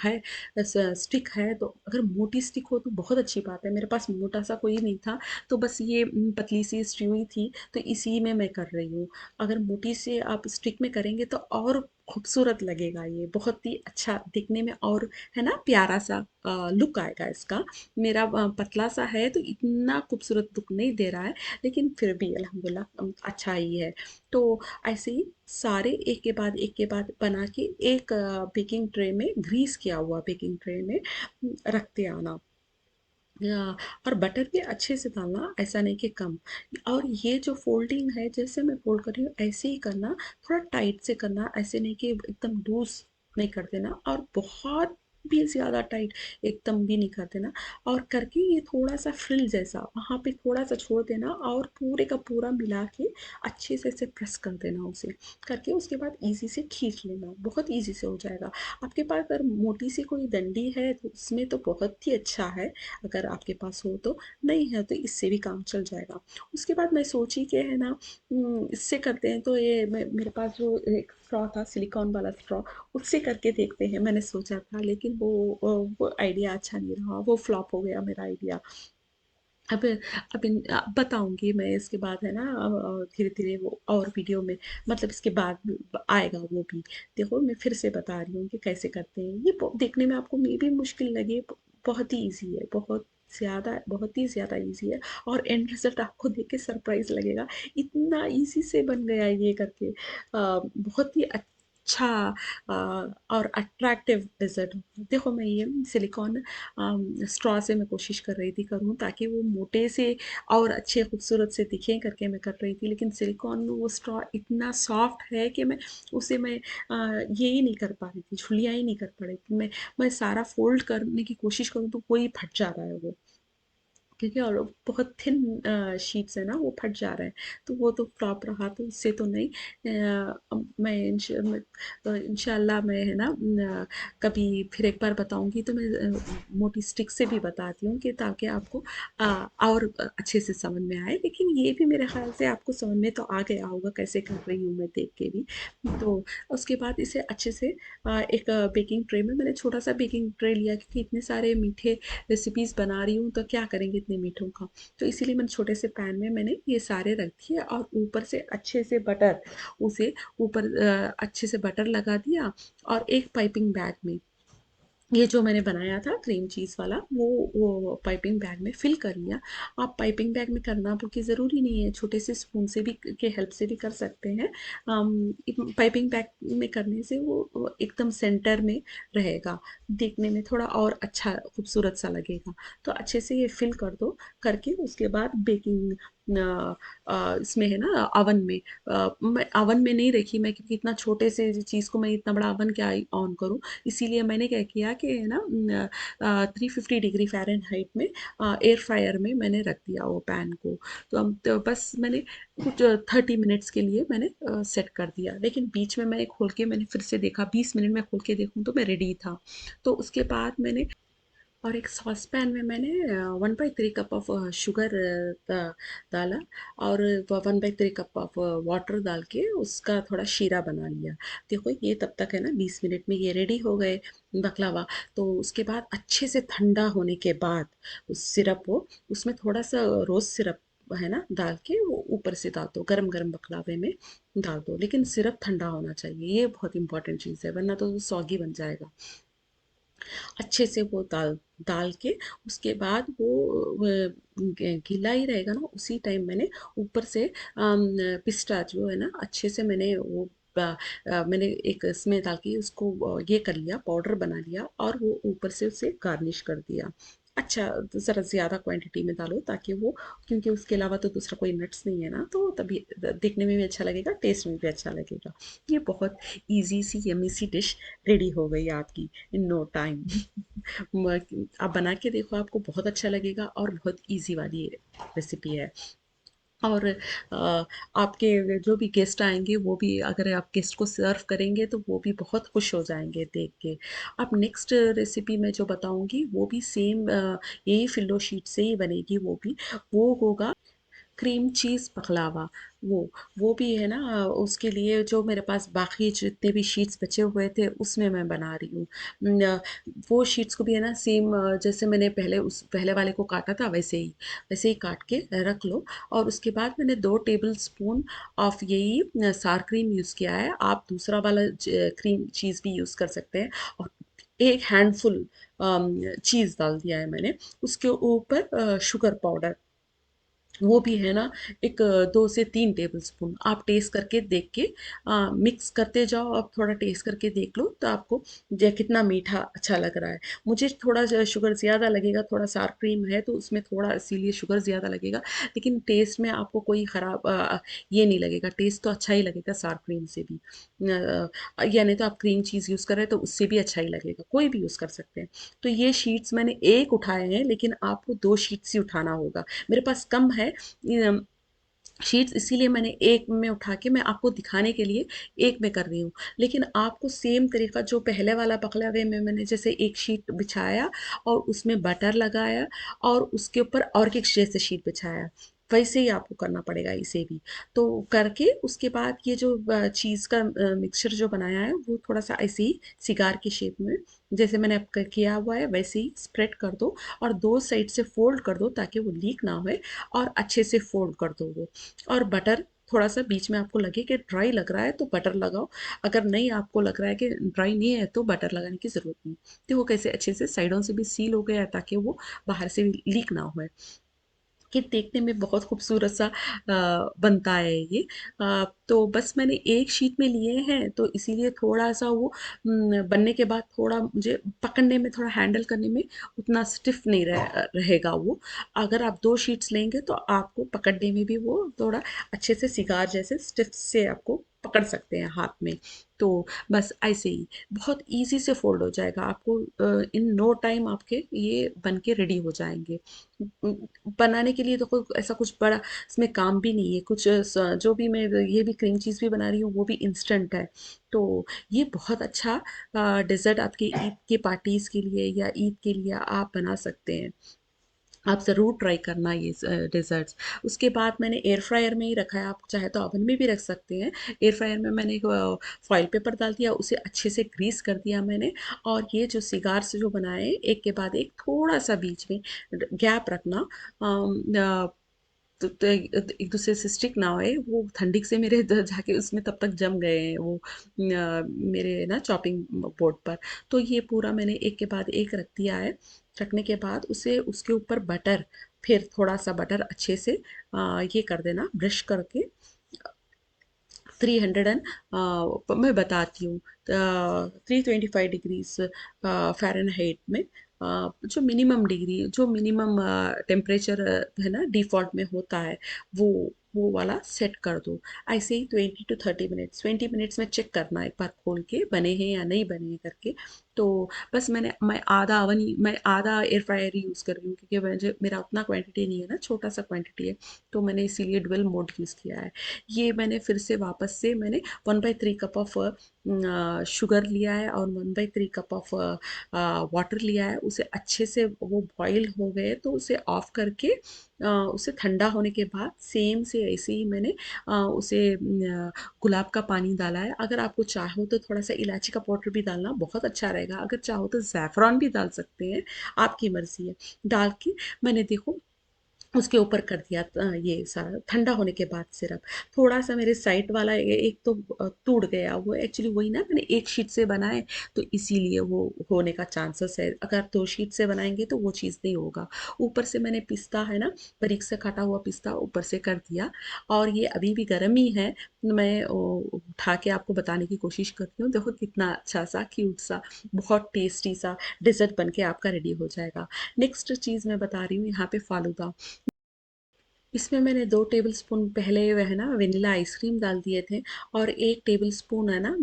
है स्टिक है तो अगर मोटी स्टिक हो तो बहुत अच्छी बात है। मेरे पास मोटा सा कोई नहीं था तो बस ये पतली सी स्ट्यूई थी तो इसी में मैं कर रही हूँ। अगर मोटी से आप स्टिक में करेंगे तो और खूबसूरत लगेगा, ये बहुत ही अच्छा दिखने में और है ना प्यारा सा लुक आएगा इसका। मेरा पतला सा है तो इतना खूबसूरत लुक नहीं दे रहा है, लेकिन फिर भी अल्हम्दुलिल्लाह अच्छा ही है। तो ऐसे ही सारे एक के बाद बना के एक बेकिंग ट्रे में, ग्रीस किया हुआ बेकिंग ट्रे में रखते आना। या और बटर भी अच्छे से डालना, ऐसा नहीं कि कम। और ये जो फोल्डिंग है, जैसे मैं फोल्ड कर रही हूँ ऐसे ही करना, थोड़ा टाइट से करना, ऐसे नहीं कि एकदम लूज नहीं कर देना और बहुत भी ज़्यादा टाइट एकदम भी नहीं कर देना। और करके ये थोड़ा सा फ्रिल जैसा वहाँ पे थोड़ा सा छोड़ देना और पूरे का पूरा मिला के अच्छे से ऐसे प्रेस कर देना उसे। करके उसके बाद इजी से खींच लेना, बहुत इजी से हो जाएगा। आपके पास अगर मोटी सी कोई डंडी है तो उसमें तो बहुत ही अच्छा है, अगर आपके पास हो तो। नहीं है तो इससे भी काम चल जाएगा। उसके बाद मैं सोची कि है ना, इससे करते हैं। तो ये मेरे पास जो एक स्ट्रॉ था, सिलिकॉन वाला स्ट्रॉ, उससे करके देखते हैं मैंने सोचा था, लेकिन वो आइडिया अच्छा नहीं रहा, वो फ्लॉप हो गया मेरा आइडिया। अब बताऊंगी मैं इसके बाद, है ना, धीरे धीरे वो और वीडियो में, मतलब इसके बाद आएगा वो भी। देखो मैं फिर से बता रही हूँ कि कैसे करते हैं ये। देखने में आपको मे भी मुश्किल लगे, बहुत ही इजी है, बहुत ही ज़्यादा इजी है। और एंड रिजल्ट आपको देख के सरप्राइज लगेगा, इतना इजी से बन गया ये करके। बहुत ही अच्छा अ, और अट्रैक्टिव डेजर्ट। देखो मैं ये सिलिकॉन स्ट्रॉ से मैं कोशिश कर रही थी करूँ ताकि वो मोटे से और अच्छे खूबसूरत से दिखें करके मैं कर रही थी, लेकिन सिलिकॉन में वो स्ट्रॉ इतना सॉफ्ट है कि मैं उसे मैं ये ही नहीं कर पा रही थी, झुलिया ही नहीं कर पा रही थी मैं सारा फोल्ड करने की कोशिश करूँ तो वही फट जा रहा है वो, क्योंकि और बहुत थिन शीट्स है ना, वो फट जा रहे हैं। तो वो तो फ्लॉप रहा, तो उससे तो नहीं। मैं इंशाल्लाह मैं, है ना, कभी फिर एक बार बताऊंगी तो मैं मोटी स्टिक से भी बताती हूँ कि ताकि आपको और अच्छे से समझ में आए। लेकिन ये भी मेरे ख्याल से आपको समझ में तो आ गया होगा कैसे कर रही हूँ मैं देख के भी। तो उसके बाद इसे अच्छे से एक बेकिंग ट्रे में, मैंने छोटा सा बेकिंग ट्रे लिया क्योंकि इतने सारे मीठे रेसिपीज़ बना रही हूँ तो क्या करेंगे इतने मीठों का। तो इसीलिए मैंने छोटे से पैन में मैंने ये सारे रख दिए और ऊपर से अच्छे से बटर, उसे ऊपर अच्छे से बटर लगा दिया। और एक पाइपिंग बैग में ये जो मैंने बनाया था क्रीम चीज़ वाला, वो पाइपिंग बैग में फिल कर लिया। आप पाइपिंग बैग में करना क्योंकि ज़रूरी नहीं है, छोटे से स्पून से भी के हेल्प से भी कर सकते हैं। पाइपिंग बैग में करने से वो एकदम सेंटर में रहेगा, देखने में थोड़ा और अच्छा खूबसूरत सा लगेगा। तो अच्छे से ये फिल कर दो। करके उसके बाद बेकिंग इसमें, है ना, ओवन में, मैं ओवन में नहीं रखी मैं, क्योंकि इतना छोटे से चीज़ को मैं इतना बड़ा ओवन क्या ऑन करूँ। इसीलिए मैंने क्या किया कि, है ना, 350 डिग्री फ़ारेनहाइट में एयर फ्रायर में मैंने रख दिया वो पैन को। तो बस मैंने कुछ 30 मिनट्स के लिए मैंने सेट कर दिया, लेकिन बीच में मैंने खोल के मैंने फिर से देखा, 20 मिनट में खोल के देखूँ तो मैं रेडी था। तो उसके बाद मैंने, और एक सॉस पैन में मैंने 1/3 कप ऑफ शुगर डाला, और 1/3 कप ऑफ वाटर डाल के उसका थोड़ा शीरा बना लिया। देखो ये तब तक, है ना, 20 मिनट में ये रेडी हो गए बकलावा। तो उसके बाद अच्छे से ठंडा होने के बाद उस सिरप को, उसमें थोड़ा सा रोज़ सिरप, है ना, डाल के वो ऊपर से डाल दो, गरम गरम बकलावे में डाल दो। लेकिन सिरप ठंडा होना चाहिए, ये बहुत इंपॉर्टेंट चीज़ है, वरना तो सॉगी बन जाएगा। अच्छे से वो डाल डाल के उसके बाद वो गीला ही रहेगा ना, उसी टाइम मैंने ऊपर से पिस्ताचियो, है ना, अच्छे से मैंने वो मैंने एक इसमें डाल के उसको ये कर लिया, पाउडर बना लिया, और वो ऊपर से उसे गार्निश कर दिया। अच्छा, तो ज़रा ज़्यादा क्वांटिटी में डालो ताकि वो, क्योंकि उसके अलावा तो दूसरा कोई नट्स नहीं है ना, तो तभी देखने में भी अच्छा लगेगा, टेस्ट में भी अच्छा लगेगा। ये बहुत इजी सी यम्मी सी डिश रेडी हो गई आपकी इन नो टाइम। आप बना के देखो, आपको बहुत अच्छा लगेगा, और बहुत इजी वाली रेसिपी है। और आपके जो भी गेस्ट आएंगे वो भी, अगर आप गेस्ट को सर्व करेंगे तो वो भी बहुत खुश हो जाएंगे देख के। अब नेक्स्ट रेसिपी मैं जो बताऊंगी वो भी सेम यही फिल्लो शीट से ही बनेगी। वो होगा क्रीम चीज़ पखलावा। वो वो भी, है ना, उसके लिए जो मेरे पास बाकी जितने भी शीट्स बचे हुए थे उसमें मैं बना रही हूँ। वो शीट्स को भी, है ना, सेम जैसे मैंने पहले उस पहले वाले को काटा था वैसे ही काट के रख लो। और उसके बाद मैंने 2 टेबल स्पून ऑफ यही सार क्रीम यूज़ किया है। आप दूसरा वाला क्रीम चीज़ भी यूज़ कर सकते हैं। और एक हैंडफुल चीज़ डाल दिया है मैंने। उसके ऊपर शुगर पाउडर, वो भी है ना, एक 2 से 3 टेबल स्पून आप टेस्ट करके देख के मिक्स करते जाओ। आप थोड़ा टेस्ट करके देख लो तो आपको कितना मीठा अच्छा लग रहा है। मुझे थोड़ा शुगर ज़्यादा लगेगा, थोड़ा सार क्रीम है तो उसमें थोड़ा इसीलिए शुगर ज़्यादा लगेगा। लेकिन टेस्ट में आपको कोई ख़राब ये नहीं लगेगा, टेस्ट तो अच्छा ही लगेगा सार क्रीम से भी। यानी तो आप क्रीम चीज़ यूज़ कर रहे हैं तो उससे भी अच्छा ही लगेगा, कोई भी यूज़ कर सकते हैं। तो ये शीट्स मैंने एक उठाए हैं, लेकिन आपको 2 शीट्स ही उठाना होगा। मेरे पास कम है शीट्स, इसीलिए मैंने एक में उठा के मैं आपको दिखाने के लिए एक में कर रही हूँ। लेकिन आपको सेम तरीका जो पहले वाला बकलावे में मैंने जैसे एक शीट बिछाया और उसमें बटर लगाया और उसके ऊपर और एक जैसे शीट बिछाया, वैसे ही आपको करना पड़ेगा इसे भी। तो करके उसके बाद ये जो चीज़ का मिक्सचर जो बनाया है वो थोड़ा सा ऐसे ही सिगार की शेप में जैसे मैंने अब किया हुआ है वैसे ही स्प्रेड कर दो और दो साइड से फोल्ड कर दो ताकि वो लीक ना होए, और अच्छे से फोल्ड कर दो वो। और बटर थोड़ा सा बीच में आपको लगे कि ड्राई लग रहा है तो बटर लगाओ, अगर नहीं आपको लग रहा है कि ड्राई नहीं है तो बटर लगाने की ज़रूरत नहीं। तो वो कैसे अच्छे से साइडों से भी सील हो गया ताकि वो बाहर से भी लीक ना हो, कि देखने में बहुत खूबसूरत सा बनता है ये। तो बस मैंने एक शीट में लिए हैं तो इसीलिए थोड़ा सा वो बनने के बाद थोड़ा मुझे पकड़ने में थोड़ा हैंडल करने में उतना स्टिफ नहीं रहेगा वो। अगर आप 2 शीट्स लेंगे तो आपको पकड़ने में भी वो थोड़ा अच्छे से सिगार जैसे स्टिफ से आपको पकड़ सकते हैं हाथ में। तो बस ऐसे ही बहुत इजी से फोल्ड हो जाएगा आपको, इन नो टाइम आपके ये बन के रेडी हो जाएंगे। बनाने के लिए तो कोई ऐसा कुछ बड़ा इसमें काम भी नहीं है कुछ, जो भी मैं ये भी क्रीम चीज़ भी बना रही हूँ वो भी इंस्टेंट है। तो ये बहुत अच्छा डेज़र्ट आपके ईद के पार्टीज़ के लिए या ईद के लिए आप बना सकते हैं। आप ज़रूर ट्राई करना ये डेज़र्ट्स। उसके बाद मैंने एयर फ्रायर में ही रखा है, आप चाहे तो ओवन में भी रख सकते हैं। एयर फ्रायर में मैंने एक फॉइल पेपर डाल दिया, उसे अच्छे से ग्रीस कर दिया मैंने। और ये जो सिगार्स जो बनाए एक के बाद एक थोड़ा सा बीच में गैप रखना, तो एक दूसरे से स्टिक ना होए, वो ठंडी से मेरे जाके उसमें तब तक जम गए हैं वो मेरे ना चॉपिंग बोर्ड पर। तो ये पूरा मैंने एक के बाद एक रख दिया है। रखने के बाद उसे उसके ऊपर बटर, फिर थोड़ा सा बटर अच्छे से ये कर देना ब्रश करके। 300 मैं बताती हूँ, 325 डिग्रीज फ़ारेनहाइट में, जो मिनिमम डिग्री जो मिनिमम टेम्परेचर है ना डिफ़ॉल्ट में होता है, वो वो वाला सेट कर दो। ऐसे ही 20 to 30 मिनट्स, 20 मिनट्स में चेक करना एक बार खोल के बने हैं या नहीं बने हैं करके। तो बस मैं आधा एयर फ्रायर यूज़ कर रही हूँ क्योंकि मुझे मेरा उतना क्वांटिटी नहीं है ना, छोटा सा क्वांटिटी है। तो मैंने इसीलिए डुअल मोड यूज़ किया है। ये मैंने फिर से वापस से मैंने 1/3 कप ऑफ शुगर लिया है और 1/3 कप ऑफ वाटर लिया है। उसे अच्छे से वो बॉईल हो गए तो उसे ऑफ करके उसे ठंडा होने के बाद सेम से ऐसे ही मैंने उसे गुलाब का पानी डाला है। अगर आपको चाहो तो थोड़ा सा इलायची का पाउडर भी डालना बहुत अच्छा रहेगा, अगर चाहो तो ज़ैफ़रॉन भी डाल सकते हैं, आपकी मर्ज़ी है। डाल के मैंने देखो उसके ऊपर कर दिया ये सारा ठंडा होने के बाद सिरप। थोड़ा सा मेरे साइड वाला एक तो टूट गया, वो एक्चुअली वही ना मैंने एक शीट से बनाए तो इसीलिए वो होने का चांसेस है। अगर 2 शीट से बनाएंगे तो वो चीज़ नहीं होगा। ऊपर से मैंने पिस्ता है ना, बारीक से काटा हुआ पिस्ता ऊपर से कर दिया। और ये अभी भी गर्म ही है, मैं उठा के आपको बताने की कोशिश करती हूँ। देखो कितना अच्छा सा क्यूट सा बहुत टेस्टी सा डिज़र्ट बन के आपका रेडी हो जाएगा। नेक्स्ट चीज़ मैं बता रही हूँ यहाँ पे फालूदा। इसमें मैंने 2 टेबल स्पून पहले वह है ना वेनिला आइसक्रीम डाल दिए थे, और 1 टेबल स्पून है ना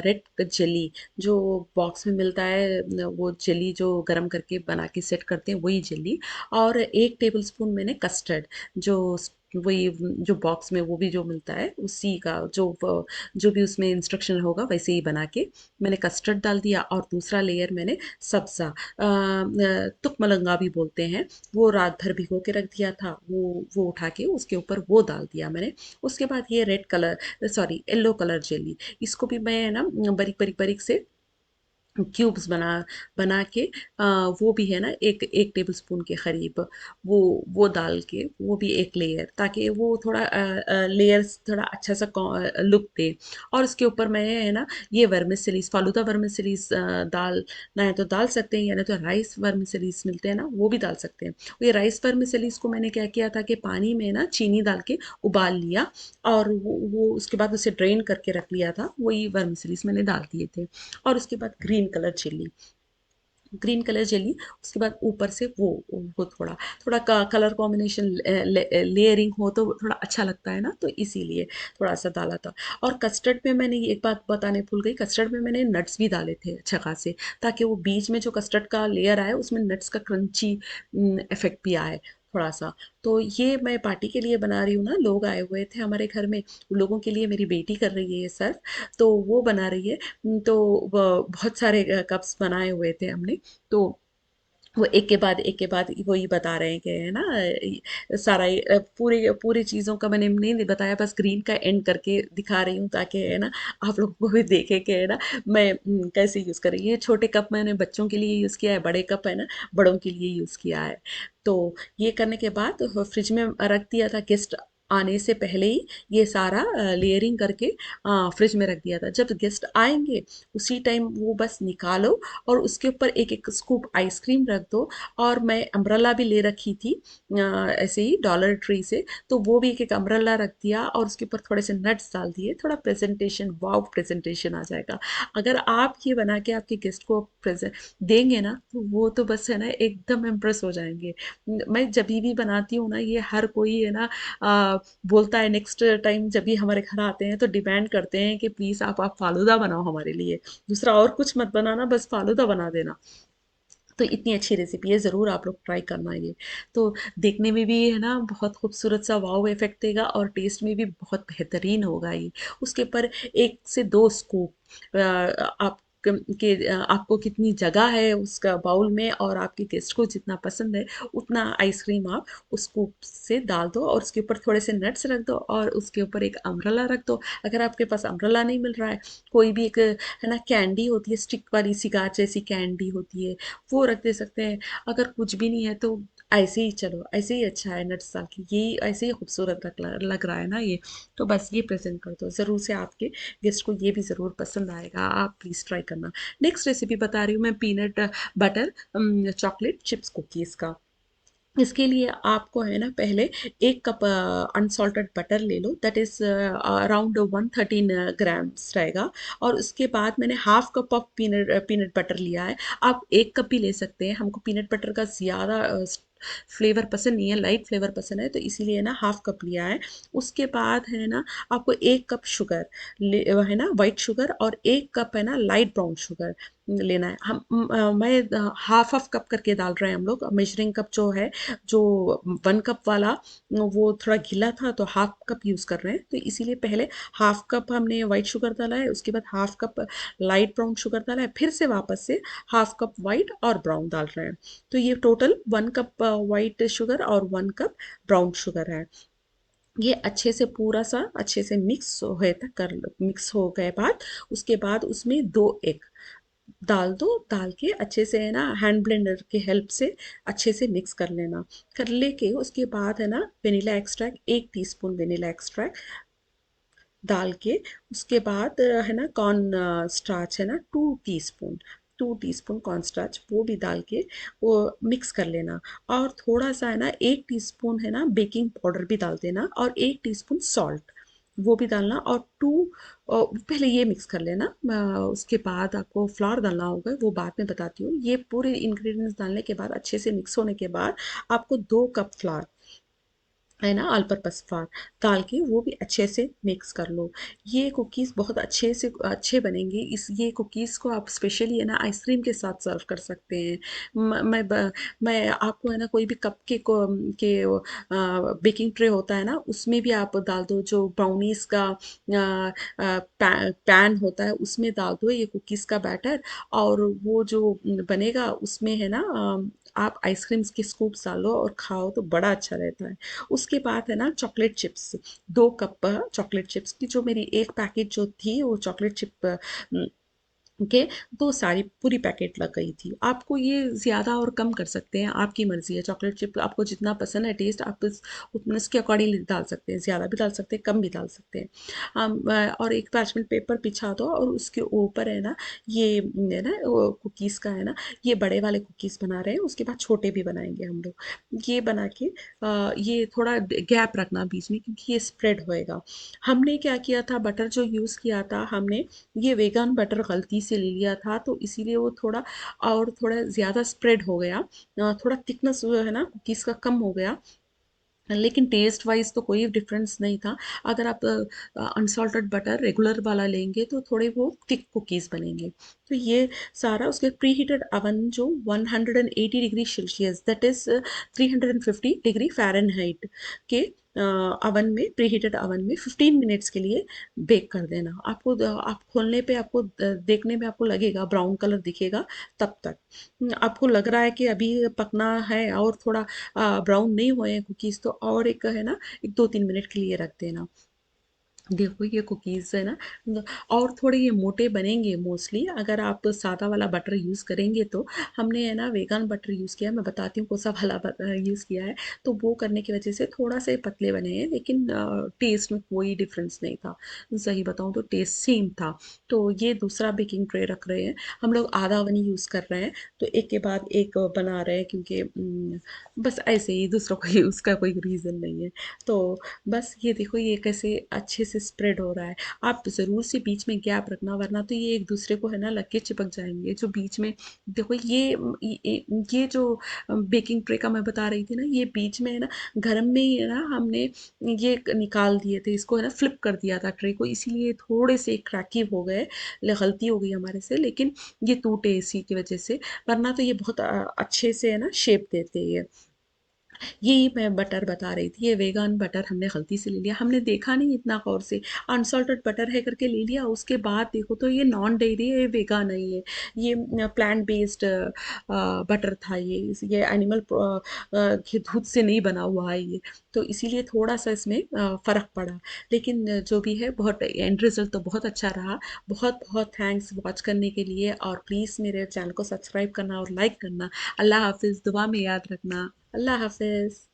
रेड जेली जो बॉक्स में मिलता है, वो जेली जो गरम करके बना के सेट करते हैं वही जेली। और 1 टेबल स्पून मैंने कस्टर्ड जो वही जो बॉक्स में वो भी जो मिलता है उसी का जो भी उसमें इंस्ट्रक्शन होगा वैसे ही बना के मैंने कस्टर्ड डाल दिया। और दूसरा लेयर मैंने सब्ज़ा तुक मलंगा भी बोलते हैं, वो रात भर भिगो के रख दिया था, वो उठा के उसके ऊपर वो डाल दिया मैंने। उसके बाद ये red colour sorry yellow colour jelly, इसको भी मैं ना बारीक बारीक बारीक से क्यूब्स बना के वो भी है ना एक एक टेबल स्पून के करीब वो डाल के वो भी एक लेयर, ताकि वो थोड़ा लेयर्स थोड़ा अच्छा सा लुक दे। और उसके ऊपर मैं है ना ये वर्मिसेलीज, फालूदा वर्मिसेलीज डालना है तो डाल सकते हैं, या नहीं तो राइस वर्मिसेलीज मिलते हैं ना, वो भी डाल सकते हैं। ये राइस वर्मिसेलीज को मैंने क्या किया था कि पानी में ना चीनी डाल के उबाल लिया, और वो उसके बाद उसे ड्रेन करके रख लिया था, वही वर्मिसेलीज मैंने डाल दिए थे। और उसके बाद ग्रीन कलर चिल्ली, उसके बाद ऊपर से वो थोड़ा थोड़ा कलर कॉम्बिनेशन लेयरिंग हो तो थोड़ा अच्छा लगता है ना, तो इसीलिए थोड़ा सा डाला था। और कस्टर्ड में मैंने एक बात बताने भूल गई, कस्टर्ड में मैंने नट्स भी डाले थे अच्छा खासे, ताकि वो बीच में जो कस्टर्ड का लेयर आए उसमें नट्स का क्रंची इफेक्ट भी आए थोड़ा सा। तो ये मैं पार्टी के लिए बना रही हूँ ना, लोग आए हुए थे हमारे घर में, उन लोगों के लिए मेरी बेटी कर रही है ये सर्व, तो वो बना रही है। तो बहुत सारे कप्स बनाए हुए थे हमने। तो वो एक के बाद एक के बाद वही बता रहे हैं कि है ना सारा पूरे पूरी चीज़ों का मैंने नहीं बताया, बस ग्रीन का एंड करके दिखा रही हूँ, ताकि है ना आप लोगों को भी देखे कि है ना मैं कैसे यूज़ कर रही हूँ। ये छोटे कप मैंने बच्चों के लिए यूज़ किया है, बड़े कप है ना बड़ों के लिए यूज़ किया है। तो ये करने के बाद फ्रिज में रख दिया था, गेस्ट आने से पहले ही ये सारा लेयरिंग करके फ्रिज में रख दिया था। जब गेस्ट आएंगे उसी टाइम वो बस निकालो, और उसके ऊपर एक एक स्कूप आइसक्रीम रख दो। और मैं अम्ब्रेला भी ले रखी थी ऐसे ही डॉलर ट्री से, तो वो भी एक एक अम्ब्रेला रख दिया, और उसके ऊपर थोड़े से नट्स डाल दिए, थोड़ा प्रेजेंटेशन, वाव प्रेजेंटेशन आ जाएगा। अगर आप ये बना के आपके गेस्ट को प्रेजेंट देंगे ना, तो वो तो बस है ना एकदम इम्प्रेस हो जाएंगे। मैं जब भी बनाती हूँ ना, ये हर कोई है ना बोलता है, नेक्स्ट टाइम जब भी हमारे घर आते हैं तो डिमांड करते हैं कि प्लीज़ आप फालूदा बनाओ हमारे लिए, दूसरा और कुछ मत बनाना, बस फालूदा बना देना। तो इतनी अच्छी रेसिपी है, ज़रूर आप लोग ट्राई करना ये। तो देखने में भी है ना बहुत खूबसूरत सा वाव इफेक्ट देगा, और टेस्ट में भी बहुत बेहतरीन होगा ये। उसके ऊपर 1 से 2 स्कूप आप आपको कितनी जगह है उसका बाउल में, और आपके गेस्ट को जितना पसंद है उतना आइसक्रीम आप उस स्कूप से डाल दो, और उसके ऊपर थोड़े से नट्स रख दो, और उसके ऊपर एक अम्ब्रेला रख दो। अगर आपके पास अम्ब्रेला नहीं मिल रहा है, कोई भी एक है ना कैंडी होती है, स्टिक वाली सिगार जैसी कैंडी होती है, वो रख दे सकते हैं। अगर कुछ भी नहीं है तो ऐसे ही चलो, ऐसे ही अच्छा है नट्स डाल के, ये ऐसे ही खूबसूरत लग रहा है ना ये। तो बस ये प्रेजेंट कर दो, ज़रूर से आपके गेस्ट को ये भी ज़रूर पसंद आएगा, आप प्लीज़ ट्राई करना। नेक्स्ट रेसिपी बता रही हूँ मैं, peanut butter chocolate chips cookies का। इसके लिए आपको है ना पहले 1 कप अनसॉल्टेड बटर ले लो, दैट इज़ अराउंड 113 ग्राम्स रहेगा। और उसके बाद मैंने half cup of peanut butter लिया है। आप 1 कप भी ले सकते हैं, हमको पीनट बटर का ज़्यादा फ्लेवर पसंद नहीं है, लाइट फ्लेवर पसंद है, तो इसीलिए ना हाफ कप लिया है। उसके बाद है ना आपको 1 कप शुगर है ना वाइट शुगर, और 1 कप है ना लाइट ब्राउन शुगर लेना है। मैं हाफ ऑफ कप करके डाल रहे हैं हम लोग, मेजरिंग कप जो है, जो 1 कप वाला वो थोड़ा गीला था, तो हाफ कप यूज़ कर रहे हैं, तो इसीलिए पहले हाफ कप हमने वाइट शुगर डाला है, उसके बाद half cup light brown sugar डाला है, फिर से वापस से हाफ कप वाइट और ब्राउन डाल रहे हैं। तो ये टोटल 1 कप वाइट शुगर और 1 कप ब्राउन शुगर है। ये अच्छे से पूरा सा अच्छे से मिक्स होए तक कर लो, मिक्स हो गए बाद उसके बाद उसमें 2 एग डाल दो, डाल के अच्छे से है ना हैंड ब्लेंडर के हेल्प से अच्छे से मिक्स कर लेना। कर लेके उसके बाद है ना vanilla extract, 1 teaspoon vanilla extract डाल के, उसके बाद है ना कॉर्न स्टार्च है ना 2 टीस्पून, 2 टीस्पून कॉर्न स्टार्च वो भी डाल के वो मिक्स कर लेना। और थोड़ा सा है ना 1 टीस्पून है ना बेकिंग पाउडर भी डाल देना, और 1 टीस्पून सॉल्ट वो भी डालना, और पहले ये मिक्स कर लेना। उसके बाद आपको फ्लावर डालना होगा, वो बाद में बताती हूँ। ये पूरे इंग्रेडिएंट्स डालने के बाद अच्छे से मिक्स होने के बाद आपको 2 कप फ्लावर है ना ऑल पर्पस फ्लावर डाल के वो भी अच्छे से मिक्स कर लो। ये कुकीज़ बहुत अच्छे से अच्छे बनेंगे। इस ये कुकीज़ को आप स्पेशली है ना आइसक्रीम के साथ सर्व कर सकते हैं। मैं आपको है ना कोई भी कप के बेकिंग ट्रे होता है ना, उसमें भी आप डाल दो, जो ब्राउनीज का पैन होता है उसमें डाल दो ये कुकीज़ का बैटर, और वो जो बनेगा उसमें है ना आप आइसक्रीम्स के स्कूप्स डालो और खाओ तो बड़ा अच्छा रहता है। उसके बाद है ना chocolate chips, 2 cup chocolate chips की, जो मेरी एक पैकेट जो थी वो चॉकलेट चिप ओके, तो सारी पूरी पैकेट लग गई थी। आपको ये ज़्यादा और कम कर सकते हैं, आपकी मर्ज़ी है। चॉकलेट चिप आपको जितना पसंद है टेस्ट, आप उतना उसके अकॉर्डिंगली डाल सकते हैं, ज़्यादा भी डाल सकते हैं, कम भी डाल सकते हैं। और एक पैराचमेंट पेपर बिछा दो और उसके ऊपर है ना, ये है ना कुकीज़ का है ना, ये बड़े वाले कुकीज़ बना रहे हैं, उसके बाद छोटे भी बनाएंगे हम लोग। ये बना के ये थोड़ा गैप रखना बीच में, क्योंकि ये स्प्रेड होएगा। हमने क्या किया था, बटर जो यूज़ किया था हमने, ये वेगन बटर गलती से ले लिया था, तो इसीलिए वो थोड़ा और थोड़ा ज़्यादा स्प्रेड हो गया। थोड़ा थिकनेस जो है ना कुकीज़ का कम हो गया, लेकिन टेस्ट वाइज तो कोई डिफरेंस नहीं था। अगर आप अनसॉल्टेड बटर रेगुलर वाला लेंगे तो थोड़े वो थिक कुकीज़ बनेंगे। तो ये सारा उसके प्री हीटेड अवन जो 180 degree Celsius, that is 350 degree Fahrenheit के अवन में, प्री हीटेड अवन में 15 मिनट्स के लिए बेक कर देना। आपको आप खोलने पे आपको देखने में आपको लगेगा ब्राउन कलर दिखेगा तब तक। आपको लग रहा है कि अभी पकना है और थोड़ा ब्राउन नहीं हुए हैं कुकीज़, तो और एक है ना, एक 2-3 मिनट के लिए रख देना। देखो ये कुकीज़ है ना, और थोड़े ये मोटे बनेंगे मोस्टली अगर आप सादा वाला बटर यूज़ करेंगे तो। हमने है ना वेगन बटर यूज़ किया है, मैं बताती हूँ कौन सा वाला यूज़ किया है। तो वो करने की वजह से थोड़ा से पतले बने हैं, लेकिन टेस्ट में कोई डिफरेंस नहीं था। सही बताऊँ तो टेस्ट सेम था। तो ये दूसरा बेकिंग ट्रे रख रहे हैं हम लोग, आधा ओवन ही यूज़ कर रहे हैं, तो एक के बाद एक बना रहे हैं, क्योंकि बस ऐसे ही दूसरों को यूज़ का कोई रीज़न नहीं है। तो बस ये देखो ये कैसे अच्छे से स्प्रेड हो रहा है। आप ज़रूर से बीच में गैप रखना, वरना तो ये एक दूसरे को है ना लग के चिपक जाएंगे। जो बीच में देखो ये जो बेकिंग ट्रे का मैं बता रही थी ना, ये बीच में है ना, घर में ही है ना हमने ये निकाल दिए थे, इसको है ना फ्लिप कर दिया था ट्रे को, इसीलिए थोड़े से क्रैकी हो गए, गलती हो गई हमारे से, लेकिन ये टूटे इसी की वजह से। वरना तो ये बहुत अच्छे से है ना शेप देते हैं ये। यही मैं बटर बता रही थी, ये वेगन बटर हमने गलती से ले लिया, हमने देखा नहीं इतना गौर से, अनसॉल्टेड बटर है करके ले लिया, उसके बाद देखो तो ये नॉन डेयरी है, ये वेगन नहीं है, ये प्लांट बेस्ड बटर था, ये एनिमल के दूध से नहीं बना हुआ है ये। तो इसीलिए थोड़ा सा इसमें फ़र्क पड़ा, लेकिन जो भी है बहुत एंड रिजल्ट तो बहुत अच्छा रहा। बहुत बहुत थैंक्स वॉच करने के लिए, और प्लीज़ मेरे चैनल को सब्सक्राइब करना और लाइक करना। अल्लाह हाफिज़, दुआ में याद रखना। अल्लाह हाफिज़।